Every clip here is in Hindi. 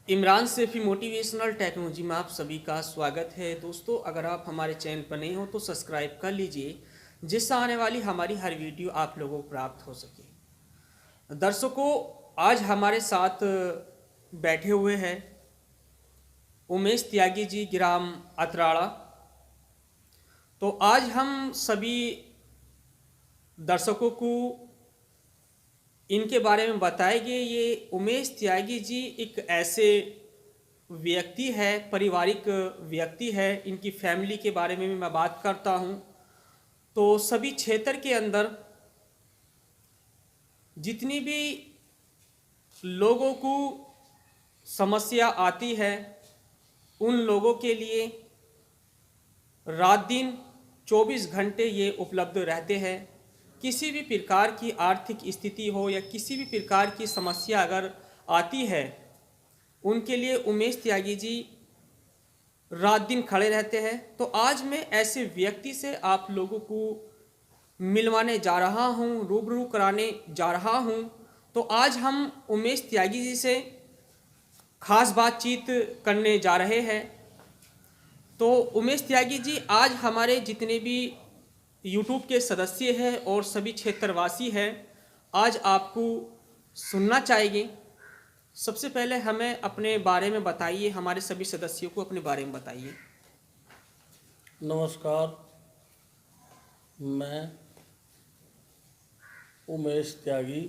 इमरान सैफी मोटिवेशनल टेक्नोलॉजी में आप सभी का स्वागत है। दोस्तों, अगर आप हमारे चैनल पर नए हो तो सब्सक्राइब कर लीजिए, जिससे आने वाली हमारी हर वीडियो आप लोगों को प्राप्त हो सके। दर्शकों, आज हमारे साथ बैठे हुए हैं उमेश त्यागी जी, ग्राम अतराड़ा। तो आज हम सभी दर्शकों को इनके बारे में बताएंगे। ये उमेश त्यागी जी एक ऐसे व्यक्ति है, पारिवारिक व्यक्ति है। इनकी फैमिली के बारे में भी मैं बात करता हूँ। तो सभी क्षेत्र के अंदर जितनी भी लोगों को समस्या आती है, उन लोगों के लिए रात दिन 24 घंटे ये उपलब्ध रहते हैं। किसी भी प्रकार की आर्थिक स्थिति हो या किसी भी प्रकार की समस्या अगर आती है, उनके लिए उमेश त्यागी जी रात दिन खड़े रहते हैं। तो आज मैं ऐसे व्यक्ति से आप लोगों को मिलवाने जा रहा हूं, रूबरू कराने जा रहा हूं। तो आज हम उमेश त्यागी जी से खास बातचीत करने जा रहे हैं। तो उमेश त्यागी जी, आज हमारे जितने भी यूट्यूब के सदस्य हैं और सभी क्षेत्रवासी हैं, आज आपको सुनना चाहिए। सबसे पहले हमें अपने बारे में बताइए, हमारे सभी सदस्यों को अपने बारे में बताइए। नमस्कार, मैं उमेश त्यागी,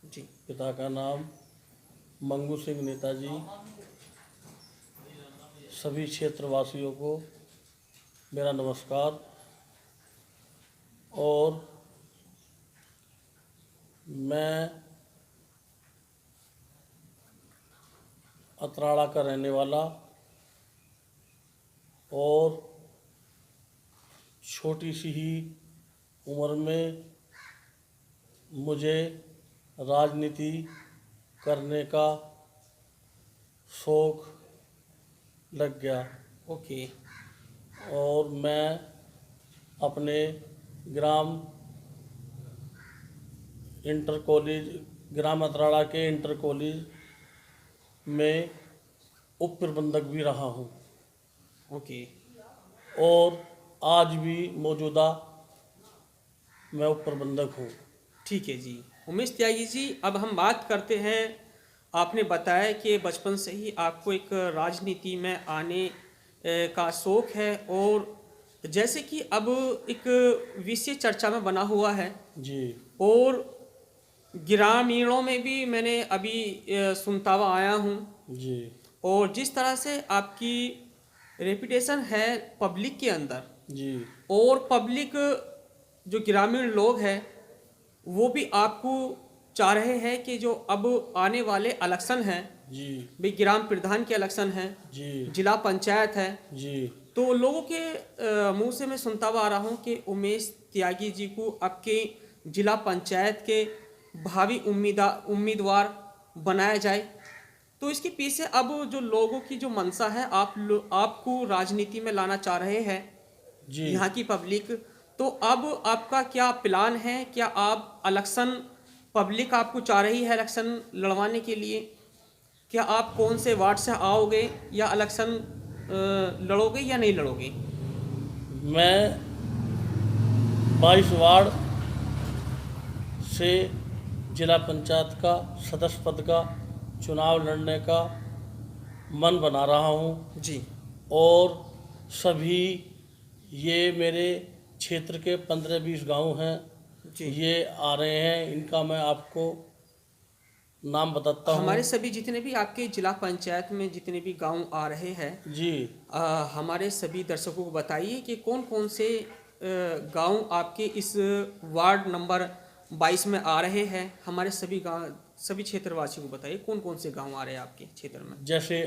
जी पिता का नाम मंगू सिंह नेताजी। सभी क्षेत्रवासियों को मेरा नमस्कार। और मैं अतराड़ा का रहने वाला और छोटी सी ही उम्र में मुझे राजनीति करने का शौक़ लग गया। ओके। और मैं अपने ग्राम इंटर कॉलेज, ग्राम अतराड़ा के इंटर कॉलेज में उप प्रबंधक भी रहा हूँ। ओके। और आज भी मौजूदा मैं उप प्रबंधक हूँ। ठीक है जी। उमेश त्यागी जी, अब हम बात करते हैं। आपने बताया कि बचपन से ही आपको एक राजनीति में आने का शौक है, और जैसे कि अब एक विषय चर्चा में बना हुआ है, जी और ग्रामीणों में भी मैंने अभी सुनता हुआ आया हूँ। जी और जिस तरह से आपकी रेपुटेशन है पब्लिक के अंदर, जी और पब्लिक जो ग्रामीण लोग हैं वो भी आपको चाह रहे हैं कि जो अब आने वाले इलेक्शन हैं, जी भी ग्राम प्रधान के इलेक्शन हैं, जी जिला पंचायत है, जी तो लोगों के मुंह से मैं सुनता हुआ आ रहा हूँ कि उमेश त्यागी जी को आपके जिला पंचायत के भावी उम्मीदवार बनाया जाए। तो इसके पीछे अब जो लोगों की जो मंशा है, आपको राजनीति में लाना चाह रहे हैं जी यहाँ की पब्लिक। तो अब आपका क्या प्लान है? क्या आप इलेक्शन, पब्लिक आपको चाह रही है इलेक्शन लड़वाने के लिए? क्या आप कौन से वार्ड से आओगे या इलेक्शन लड़ोगे या नहीं लड़ोगे? मैं 22 वार्ड से जिला पंचायत का सदस्य पद का चुनाव लड़ने का मन बना रहा हूँ। जी और सभी ये मेरे क्षेत्र के 15-20 गांव हैं, जी। ये आ रहे हैं। इनका मैं आपको नाम बताता हूँ। हमारे सभी जितने भी आपके जिला पंचायत में जितने भी गांव आ रहे हैं, जी हमारे सभी दर्शकों को बताइए कि कौन कौन से गांव आपके इस वार्ड नंबर 22 में आ रहे हैं। हमारे सभी गांव, सभी क्षेत्रवासियों को बताइए कौन कौन से गांव आ रहे हैं आपके क्षेत्र में। जैसे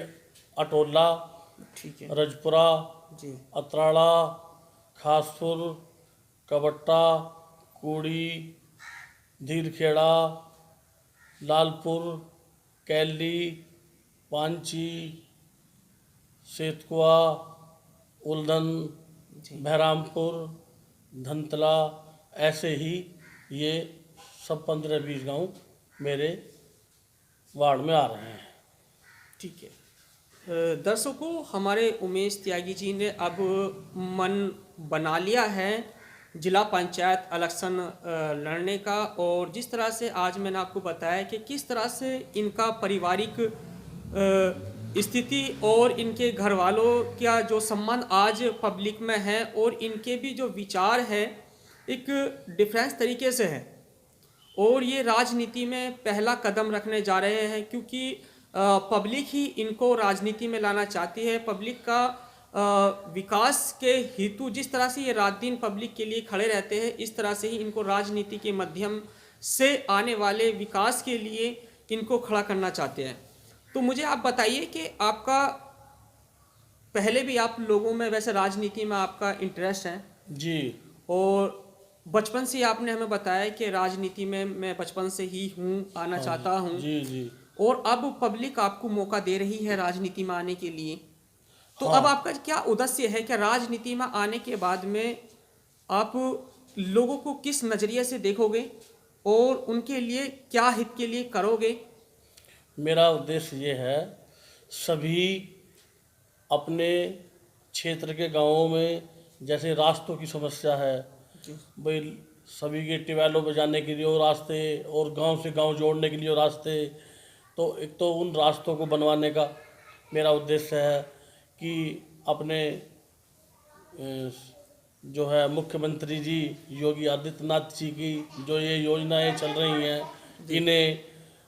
अटोला, ठीक है रजपुरा, जी। अतराड़ा, खासपुर, कबट्टा, कूड़ी, धीरखेड़ा, लालपुर, कैली, पांची, सेतकुआ, उल्दन, जी बहरामपुर, धनतला, ऐसे ही ये सब 15-20 गांव मेरे वार्ड में आ रहे हैं। ठीक है। दर्शकों, हमारे उमेश त्यागी जी ने अब मन बना लिया है जिला पंचायत इलेक्शन लड़ने का। और जिस तरह से आज मैंने आपको बताया कि किस तरह से इनका पारिवारिक स्थिति और इनके घर वालों का जो संबंध आज पब्लिक में है और इनके भी जो विचार है एक डिफरेंस तरीके से है, और ये राजनीति में पहला कदम रखने जा रहे हैं, क्योंकि पब्लिक ही इनको राजनीति में लाना चाहती है। पब्लिक का विकास के हेतु जिस तरह से ये रात दिन पब्लिक के लिए खड़े रहते हैं, इस तरह से ही इनको राजनीति के माध्यम से आने वाले विकास के लिए इनको खड़ा करना चाहते हैं। तो मुझे आप बताइए कि आपका पहले भी आप लोगों में वैसे राजनीति में आपका इंटरेस्ट है जी। और बचपन से आपने हमें बताया कि राजनीति में मैं बचपन से ही हूँ, आना चाहता हूँ। जी जी। और अब पब्लिक आपको मौका दे रही है राजनीति में आने के लिए, तो हाँ। अब आपका क्या उद्देश्य है कि राजनीति में आने के बाद में आप लोगों को किस नज़रिए से देखोगे और उनके लिए क्या हित के लिए करोगे? मेरा उद्देश्य ये है, सभी अपने क्षेत्र के गांवों में जैसे रास्तों की समस्या है भाई, सभी के ट्यूबवेलों पर जाने के लिए वो रास्ते और गांव से गांव जोड़ने के लिए वो रास्ते, तो एक तो उन रास्तों को बनवाने का मेरा उद्देश्य है कि अपने जो है मुख्यमंत्री जी योगी आदित्यनाथ जी की जो ये योजनाएं चल रही हैं, इन्हें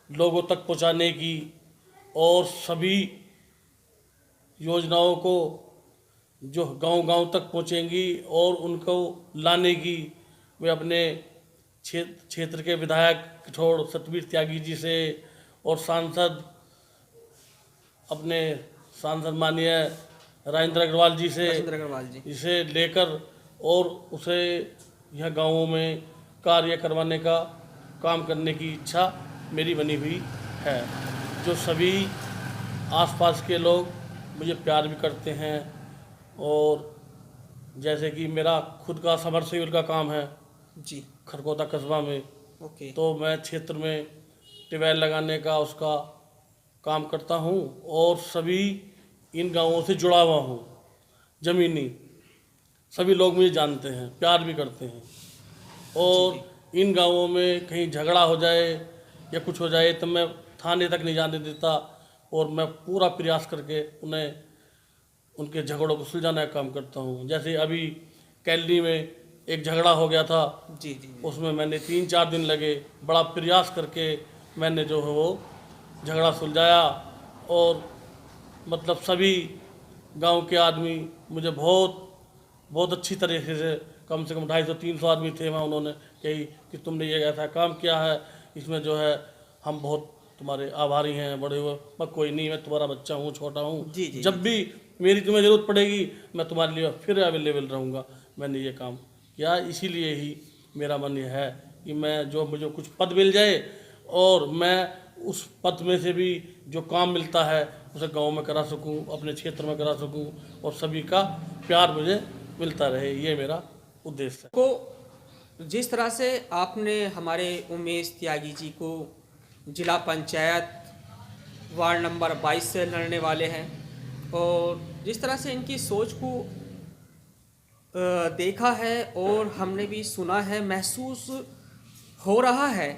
लोगों तक पहुंचाने की और सभी योजनाओं को जो गांव-गांव तक पहुंचेंगी और उनको लाने की वे अपने क्षेत्र के विधायक किठौड़ सतबीर त्यागी जी से और अपने सांसद माननीय राजेंद्र अग्रवाल जी से इसे लेकर और उसे यह गांवों में कार्य करवाने का काम करने की इच्छा मेरी बनी हुई है। जो सभी आसपास के लोग मुझे प्यार भी करते हैं, और जैसे कि मेरा खुद का समरसेबल का काम है जी, खरगोदा कस्बा में, ओके। तो मैं क्षेत्र में ट्यूबवेल लगाने का उसका काम करता हूँ और सभी इन गांवों से जुड़ा हुआ हूँ। ज़मीनी सभी लोग मुझे जानते हैं, प्यार भी करते हैं, और इन गांवों में कहीं झगड़ा हो जाए या कुछ हो जाए तो मैं थाने तक नहीं जाने देता, और मैं पूरा प्रयास करके उन्हें उनके झगड़ों को सुलझाने का काम करता हूँ। जैसे अभी कैलनी में एक झगड़ा हो गया था जी जी, उसमें मैंने 3-4 दिन लगे, बड़ा प्रयास करके मैंने जो है वो झगड़ा सुलझाया, और मतलब सभी गांव के आदमी मुझे बहुत अच्छी तरीके से, कम से कम 250-300 आदमी थे वहाँ, उन्होंने कही कि तुमने ये ऐसा काम किया है, इसमें जो है हम बहुत तुम्हारे आभारी हैं, बड़े हुए। मैं कोई नहीं, मैं तुम्हारा बच्चा हूँ, छोटा हूँ, जी जी, जब भी मेरी तुम्हें ज़रूरत पड़ेगी मैं तुम्हारे लिए फिर अवेलेबल रहूँगा। मैंने ये काम किया, इसीलिए ही मेरा मन ये है कि मैं जो मुझे कुछ पद मिल जाए और मैं उस पद में से भी जो काम मिलता है उसे गांव में करा सकूं, अपने क्षेत्र में करा सकूं, और सभी का प्यार मुझे मिलता रहे, ये मेरा उद्देश्य है। को जिस तरह से आपने हमारे उमेश त्यागी जी को जिला पंचायत वार्ड नंबर 22 से लड़ने वाले हैं, और जिस तरह से इनकी सोच को देखा है और हमने भी सुना है, महसूस हो रहा है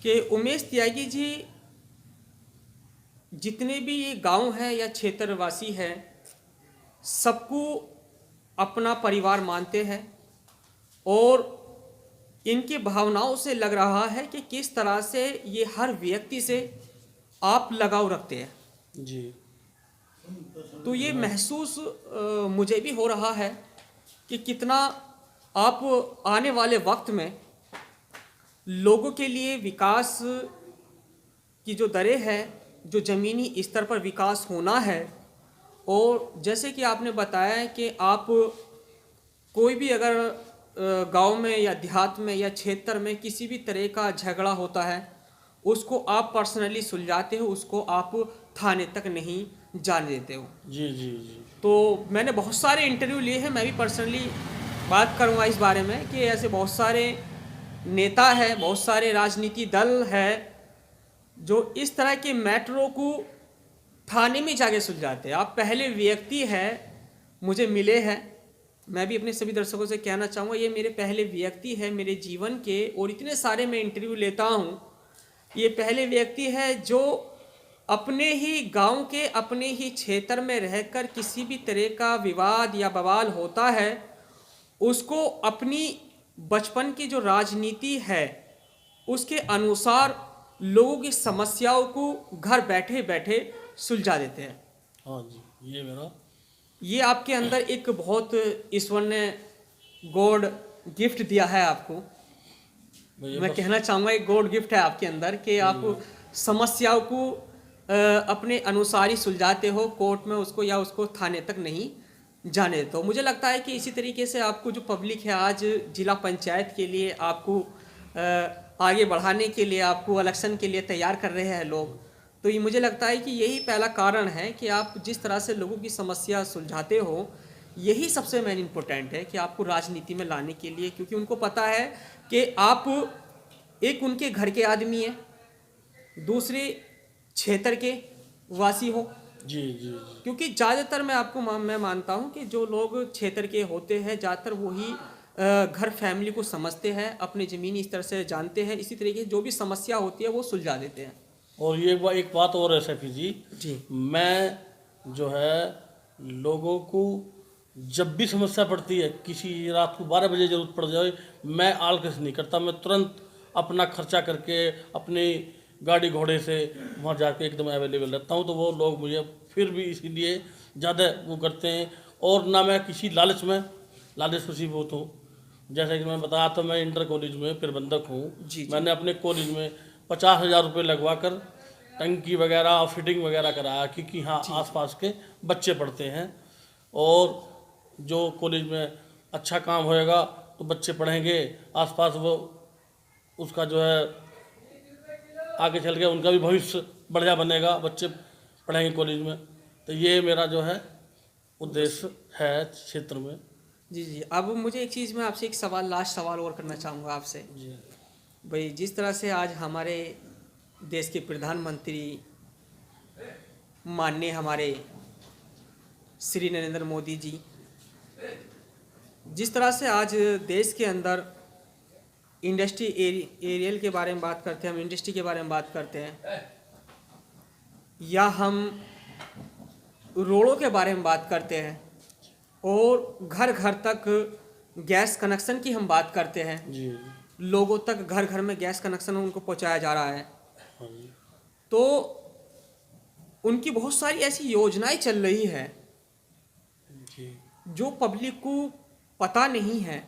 कि उमेश त्यागी जी जितने भी ये गांव हैं या क्षेत्रवासी हैं, सबको अपना परिवार मानते हैं, और इनकी भावनाओं से लग रहा है कि किस तरह से ये हर व्यक्ति से आप लगाव रखते हैं जी। तो ये महसूस मुझे भी हो रहा है कि कितना आप आने वाले वक्त में लोगों के लिए विकास की जो दरें हैं, जो ज़मीनी स्तर पर विकास होना है, और जैसे कि आपने बताया कि आप कोई भी अगर गांव में या देहात में या क्षेत्र में किसी भी तरह का झगड़ा होता है, उसको आप पर्सनली सुलझाते हो, उसको आप थाने तक नहीं जाने देते हो। जी जी जी। तो मैंने बहुत सारे इंटरव्यू लिए हैं, मैं भी पर्सनली बात करूंगा इस बारे में कि ऐसे बहुत सारे नेता हैं, बहुत सारे राजनीति दल हैं जो इस तरह के मैटरों को थाने में जाके सुलझाते हैं। आप पहले व्यक्ति हैं, मुझे मिले हैं। मैं भी अपने सभी दर्शकों से कहना चाहूँगा, ये मेरे पहले व्यक्ति है मेरे जीवन के, और इतने सारे मैं इंटरव्यू लेता हूँ, ये पहले व्यक्ति है जो अपने ही गांव के अपने ही क्षेत्र में रहकर किसी भी तरह का विवाद या बवाल होता है, उसको अपनी बचपन की जो राजनीति है उसके अनुसार लोगों की समस्याओं को घर बैठे बैठे सुलझा देते हैं। हाँ जी, ये आपके अंदर एक बहुत ईश्वर ने गॉड गिफ्ट दिया है आपको। मैं कहना चाहूँगा एक गॉड गिफ्ट है आपके अंदर कि आप समस्याओं को अपने अनुसार ही सुलझाते हो, कोर्ट में उसको या उसको थाने तक नहीं जाने देते हो। मुझे लगता है कि इसी तरीके से आपको जो पब्लिक है आज जिला पंचायत के लिए आपको आगे बढ़ाने के लिए, आपको इलेक्शन के लिए तैयार कर रहे हैं लोग, तो ये मुझे लगता है कि यही पहला कारण है कि आप जिस तरह से लोगों की समस्या सुलझाते हो, यही सबसे मेन इम्पोर्टेंट है कि आपको राजनीति में लाने के लिए, क्योंकि उनको पता है कि आप एक उनके घर के आदमी हैं, दूसरे क्षेत्र के वासी हो। जी जी जी। क्योंकि ज़्यादातर मैं मानता हूँ कि जो लोग क्षेत्र के होते हैं ज़्यादातर वही घर फैमिली को समझते हैं, अपने ज़मीनी स्तर से जानते हैं, इसी तरीके से जो भी समस्या होती है वो सुलझा देते हैं। और ये एक बात और है सैफी जी, मैं जो है लोगों को जब भी समस्या पड़ती है, किसी रात को 12 बजे जरूरत पड़ जाए, मैं आलकस नहीं करता, मैं तुरंत अपना खर्चा करके अपनी गाड़ी घोड़े से वहाँ जाके एकदम अवेलेबल रहता हूँ। तो वो लोग मुझे फिर भी इसीलिए ज़्यादा वो करते हैं। और ना मैं किसी लालच वशीभूत हूँ। जैसे कि मैं बताया था, मैं इंटर कॉलेज में प्रबंधक हूँ। मैंने अपने कॉलेज में 50,000 रुपये लगवा कर टंकी वगैरह और फिटिंग वगैरह कराया, क्योंकि हाँ आसपास के बच्चे पढ़ते हैं, और जो कॉलेज में अच्छा काम होएगा तो बच्चे पढ़ेंगे, आसपास वो उसका जो है आगे चल के उनका भी भविष्य बढ़िया बनेगा, बच्चे पढ़ेंगे कॉलेज में। तो ये मेरा जो है उद्देश्य है क्षेत्र में। जी। अब मुझे एक चीज़, मैं आपसे एक सवाल, लास्ट सवाल और करना चाहूँगा आपसे जी भाई। जिस तरह से आज हमारे देश के प्रधानमंत्री माननीय हमारे श्री नरेंद्र मोदी जी, जिस तरह से आज देश के अंदर इंडस्ट्री एरियल के बारे में बात करते हैं, हम इंडस्ट्री के बारे में बात करते हैं, या हम रोडों के बारे में बात करते हैं, और घर घर तक गैस कनेक्शन की हम बात करते हैं, जी। लोगों तक घर घर में गैस कनेक्शन उनको पहुंचाया जा रहा है, हाँ जी। तो उनकी बहुत सारी ऐसी योजनाएं चल रही है जी। जो पब्लिक को पता नहीं है।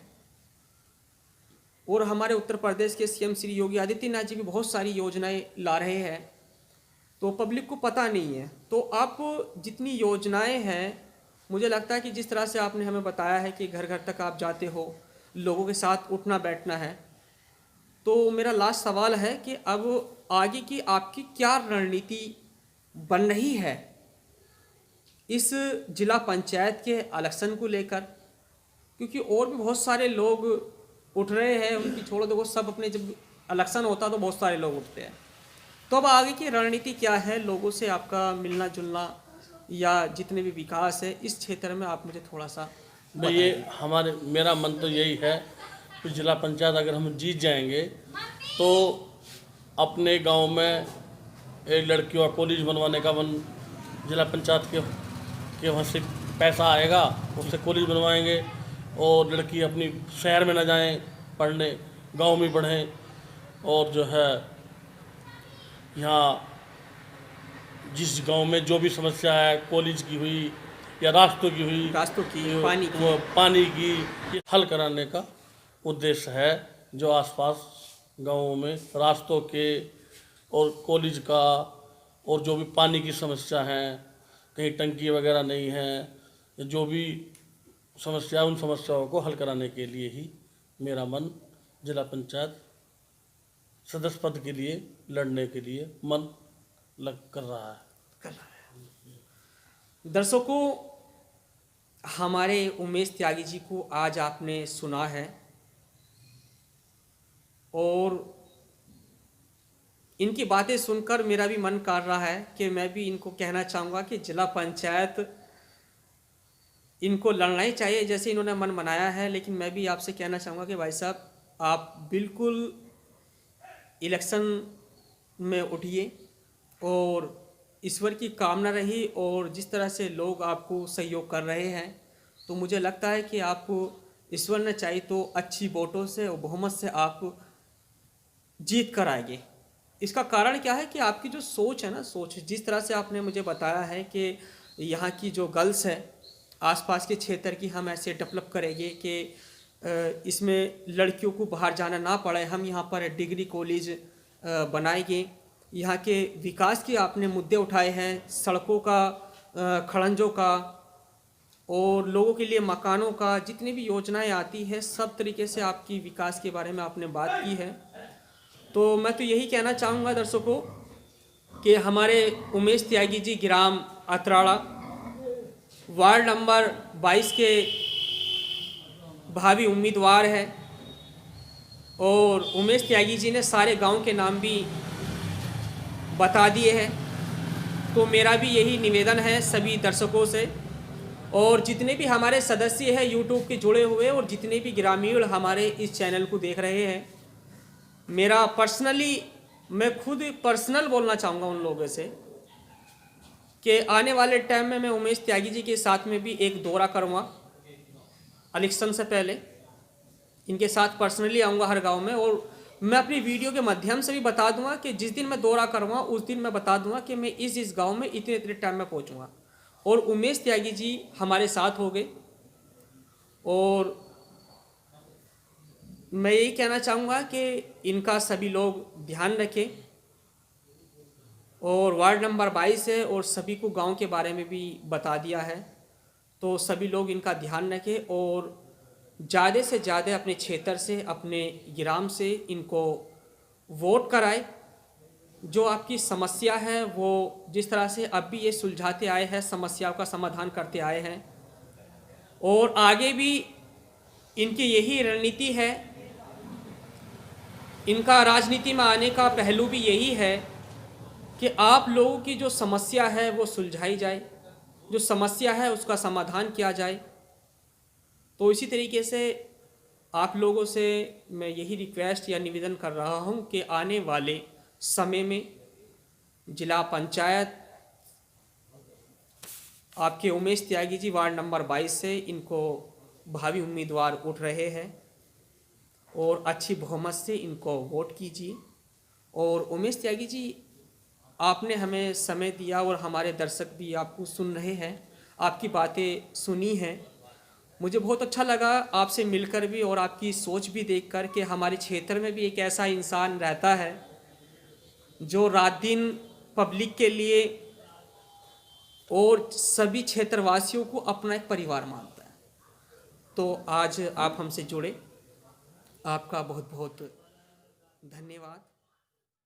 और हमारे उत्तर प्रदेश के सीएम श्री योगी आदित्यनाथ जी भी बहुत सारी योजनाएं ला रहे हैं, तो पब्लिक को पता नहीं है। तो आप जितनी योजनाएं हैं, मुझे लगता है कि जिस तरह से आपने हमें बताया है कि घर घर तक आप जाते हो, लोगों के साथ उठना बैठना है, तो मेरा लास्ट सवाल है कि अब आगे की आपकी क्या रणनीति बन रही है इस जिला पंचायत के इलेक्शन को लेकर? क्योंकि और भी बहुत सारे लोग उठ रहे हैं, उनकी छोड़ो, देखो सब अपने, जब इलेक्शन होता तो बहुत सारे लोग उठते हैं। तो अब आगे की रणनीति क्या है, लोगों से आपका मिलना जुलना या जितने भी विकास है इस क्षेत्र में, आप मुझे थोड़ा सा भाई ये मेरा मन तो यही है कि जिला पंचायत अगर हम जीत जाएंगे तो अपने गांव में एक लड़कियों का कॉलेज बनवाने का जिला पंचायत के वहाँ से पैसा आएगा, उससे कॉलेज बनवाएंगे, और लड़की अपनी शहर में ना जाएं पढ़ने, गांव में पढ़ें। और जो है यहाँ जिस गांव में जो भी समस्या है, कॉलेज की हुई या रास्तों की हुई, पानी की ये हल कराने का उद्देश्य है। जो आसपास गांवों में रास्तों के और कॉलेज का और जो भी पानी की समस्या है, कहीं टंकी वगैरह नहीं है, जो भी समस्या, उन समस्याओं को हल कराने के लिए ही मेरा मन जिला पंचायत सदस्य पद के लिए लड़ने के लिए मन कर रहा है। दर्शकों, हमारे उमेश त्यागी जी को आज आपने सुना है, और इनकी बातें सुनकर मेरा भी मन कर रहा है कि मैं भी इनको कहना चाहूँगा कि जिला पंचायत इनको लड़ना ही चाहिए जैसे इन्होंने मन बनाया है। लेकिन मैं भी आपसे कहना चाहूँगा कि भाई साहब आप बिल्कुल इलेक्शन में उठिए और ईश्वर की कामना रही, और जिस तरह से लोग आपको सहयोग कर रहे हैं तो मुझे लगता है कि आप ईश्वर ने चाहे तो अच्छी वोटों से और बहुमत से आप जीत कर आएंगे। इसका कारण क्या है कि आपकी जो सोच है ना, सोच जिस तरह से आपने मुझे बताया है कि यहाँ की जो गर्ल्स है आसपास के क्षेत्र की हम ऐसे डेवलप करेंगे कि इसमें लड़कियों को बाहर जाना ना पड़े, हम यहाँ पर डिग्री कॉलेज बनाएंगे। यहाँ के विकास के आपने मुद्दे उठाए हैं, सड़कों का, खड़ंजों का और लोगों के लिए मकानों का, जितनी भी योजनाएं आती है सब तरीके से आपकी विकास के बारे में आपने बात की है। तो मैं तो यही कहना चाहूँगा दर्शकों कि हमारे उमेश त्यागी जी ग्राम अतराड़ा वार्ड नंबर 22 के भावी उम्मीदवार है, और उमेश त्यागी जी ने सारे गांव के नाम भी बता दिए हैं। तो मेरा भी यही निवेदन है सभी दर्शकों से, और जितने भी हमारे सदस्य हैं यूट्यूब के जुड़े हुए और जितने भी ग्रामीण हमारे इस चैनल को देख रहे हैं, मेरा पर्सनली मैं खुद पर्सनल बोलना चाहूँगा उन लोगों से कि आने वाले टाइम में मैं उमेश त्यागी जी के साथ में भी एक दौरा करूँगा इलेक्शन से पहले, इनके साथ पर्सनली आऊँगा हर गांव में, और मैं अपनी वीडियो के माध्यम से भी बता दूंगा कि जिस दिन मैं दौरा करूँगा उस दिन मैं बता दूंगा कि मैं इस गांव में इतने इतने टाइम में पहुँचूँगा। और उमेश त्यागी जी हमारे साथ हो गए, और मैं यही कहना चाहूँगा कि इनका सभी लोग ध्यान रखें, और वार्ड नंबर 22 है और सभी को गांव के बारे में भी बता दिया है, तो सभी लोग इनका ध्यान रखें और ज़्यादा से ज़्यादा अपने क्षेत्र से, अपने ग्राम से इनको वोट कराए। जो आपकी समस्या है वो जिस तरह से अब भी ये सुलझाते आए हैं, समस्याओं का समाधान करते आए हैं, और आगे भी इनकी यही रणनीति है। इनका राजनीति में आने का पहलू भी यही है कि आप लोगों की जो समस्या है वो सुलझाई जाए, जो समस्या है उसका समाधान किया जाए। तो इसी तरीके से आप लोगों से मैं यही रिक्वेस्ट या निवेदन कर रहा हूं कि आने वाले समय में जिला पंचायत आपके उमेश त्यागी जी वार्ड नंबर 22 से इनको भावी उम्मीदवार उठ रहे हैं, और अच्छी बहुमत से इनको वोट कीजिए। और उमेश त्यागी जी आपने हमें समय दिया और हमारे दर्शक भी आपको सुन रहे हैं, आपकी बातें सुनी हैं। मुझे बहुत अच्छा लगा आपसे मिलकर भी और आपकी सोच भी देखकर कि हमारे क्षेत्र में भी एक ऐसा इंसान रहता है जो रात दिन पब्लिक के लिए और सभी क्षेत्रवासियों को अपना एक परिवार मानता है। तो आज आप हमसे जुड़े, आपका बहुत बहुत धन्यवाद।